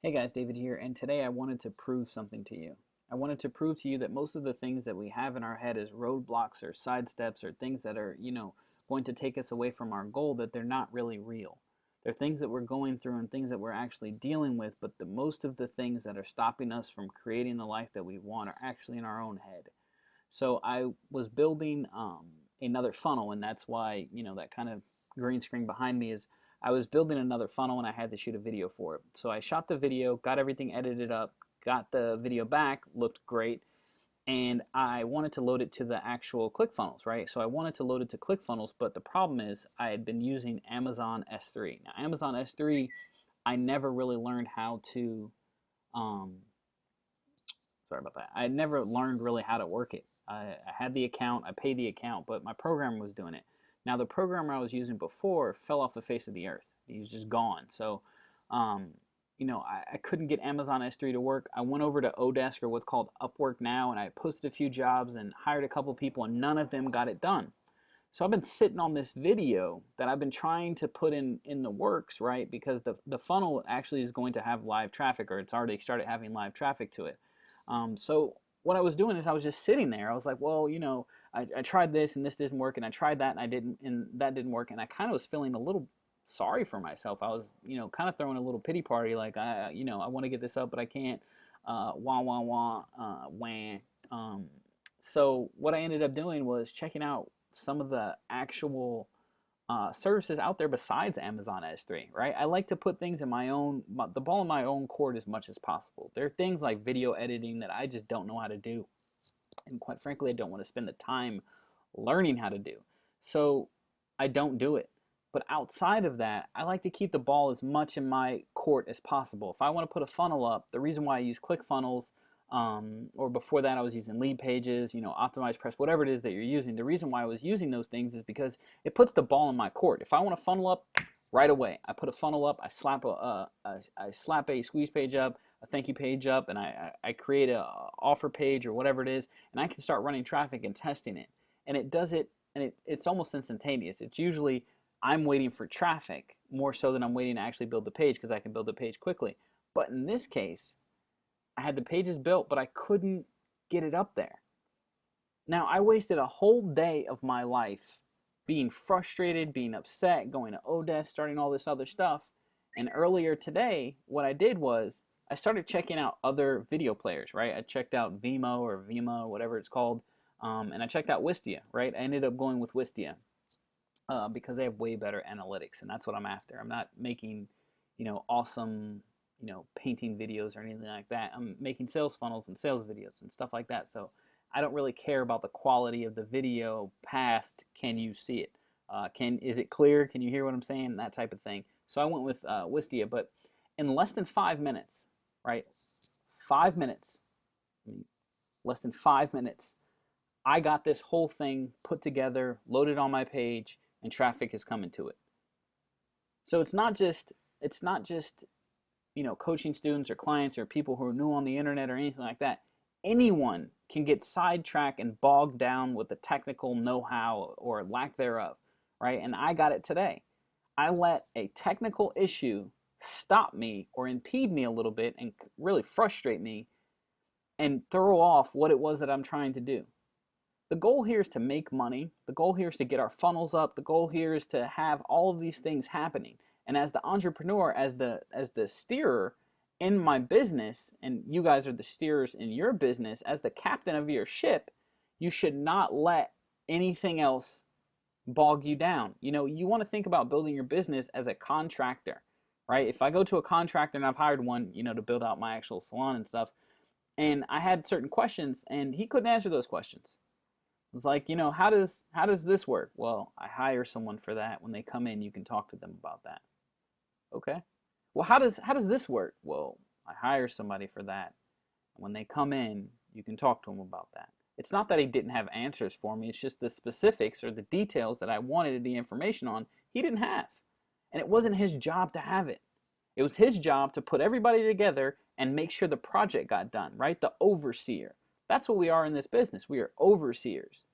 Hey guys, David here, and today I wanted to prove something to you. I wanted to prove to you that most of the things that we have in our head as roadblocks or sidesteps or things that are, going to take us away from our goal, that they're not really real. They're things that we're going through and things that we're actually dealing with, but the most of the things that are stopping us from creating the life that we want are actually in our own head. So I was building another funnel, and that's why, that kind of green screen behind me is I was building another funnel and I had to shoot a video for it. So I shot the video, got everything edited up, got the video back, looked great, and I wanted to load it to the actual ClickFunnels, right? So I wanted to load it to ClickFunnels, but the problem is I had been using Amazon S3. Now, Amazon S3, I never really learned how to, um, sorry about that. I never learned really how to work it. I had the account, I paid the account, but my programmer was doing it. Now, the programmer I was using before fell off the face of the earth. He was just gone. So, um, I couldn't get Amazon S3 to work. I went over to Odesk, or what's called Upwork now, and I posted a few jobs and hired a couple people, and none of them got it done. So I've been sitting on this video that I've been trying to put in the works, right? Because the funnel actually is going to have live traffic, or it's already started having live traffic to it. So what I was doing is I was just sitting there. I was like, well, I tried this and this didn't work, and I tried that and I didn't, and that didn't work, and I kind of was feeling a little sorry for myself. I was, kind of throwing a little pity party, like I want to get this up, but I can't. Wah wah wah, wah. So what I ended up doing was checking out some of the actual services out there besides Amazon S3, right? I like to put things in the ball in my own court as much as possible. There are things like video editing that I just don't know how to do. And quite frankly, I don't want to spend the time learning how to do. So I don't do it. But outside of that, I like to keep the ball as much in my court as possible. If I want to put a funnel up, the reason why I use ClickFunnels, or before that I was using Leadpages, OptimizePress, whatever it is that you're using. The reason why I was using those things is because it puts the ball in my court. If I want to funnel up, right away, I put a funnel up, I slap a squeeze page up, a thank you page up, and I create a offer page or whatever it is, and I can start running traffic and testing it. And it does it, and it's almost instantaneous. It's usually I'm waiting for traffic more so than I'm waiting to actually build the page, because I can build the page quickly. But in this case, I had the pages built, but I couldn't get it up there. Now, I wasted a whole day of my life being frustrated, being upset, going to Odesk, starting all this other stuff. And earlier today, what I did was I started checking out other video players, right? I checked out Vimeo or Vima, whatever it's called, and I checked out Wistia, right? I ended up going with Wistia because they have way better analytics, and that's what I'm after. I'm not making, awesome, painting videos or anything like that. I'm making sales funnels and sales videos and stuff like that. So I don't really care about the quality of the video past can you see it? Is it clear? Can you hear what I'm saying? That type of thing. So I went with Wistia, but in less than 5 minutes, right? 5 minutes, less than 5 minutes, I got this whole thing put together, loaded on my page, and traffic is coming to it. So it's not just coaching students or clients or people who are new on the internet or anything like that. Anyone can get sidetracked and bogged down with the technical know-how or lack thereof, right? And I got it today. I let a technical issue stop me or impede me a little bit and really frustrate me and throw off what it was that I'm trying to do. The goal here is to make money. The goal here is to get our funnels up. The goal here is to have all of these things happening. And as the entrepreneur, as the steerer in my business, and you guys are the steerers in your business, as the captain of your ship, you should not let anything else bog you down. You want to think about building your business as a contractor, right? If I go to a contractor, and I've hired one, to build out my actual salon and stuff, and I had certain questions, and he couldn't answer those questions. It was like, how does this work? Well, I hire someone for that. When they come in, you can talk to them about that. Okay. Well, how does this work? Well, I hire somebody for that. When they come in, you can talk to them about that. It's not that he didn't have answers for me. It's just the specifics or the details that I wanted the information on, he didn't have. And it wasn't his job to have it. It was his job to put everybody together and make sure the project got done, right? The overseer. That's what we are in this business. We are overseers.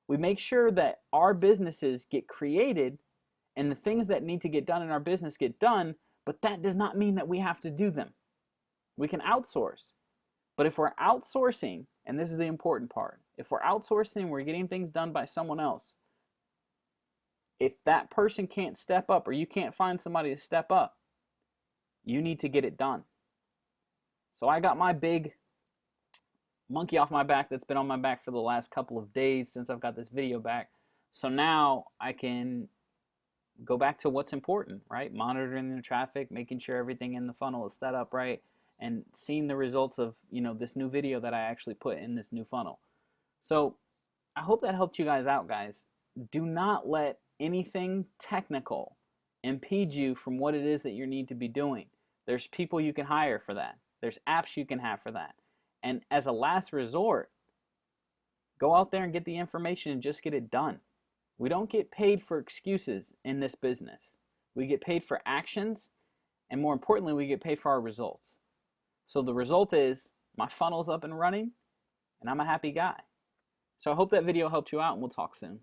We make sure that our businesses get created and the things that need to get done in our business get done, but that does not mean that we have to do them. We can outsource. But if we're outsourcing, and this is the important part, if we're outsourcing, we're getting things done by someone else, if that person can't step up or you can't find somebody to step up, you need to get it done. So I got my big monkey off my back that's been on my back for the last couple of days since I've got this video back. So now I can go back to what's important, right? Monitoring the traffic, making sure everything in the funnel is set up right, and seeing the results of, this new video that I actually put in this new funnel. So I hope that helped you guys out, guys. Do not let anything technical impede you from what it is that you need to be doing. There's people you can hire for that. There's apps you can have for that. And as a last resort, go out there and get the information and just get it done. We don't get paid for excuses in this business. We get paid for actions, and more importantly, we get paid for our results. So the result is my funnel's up and running, and I'm a happy guy. So I hope that video helped you out, and we'll talk soon.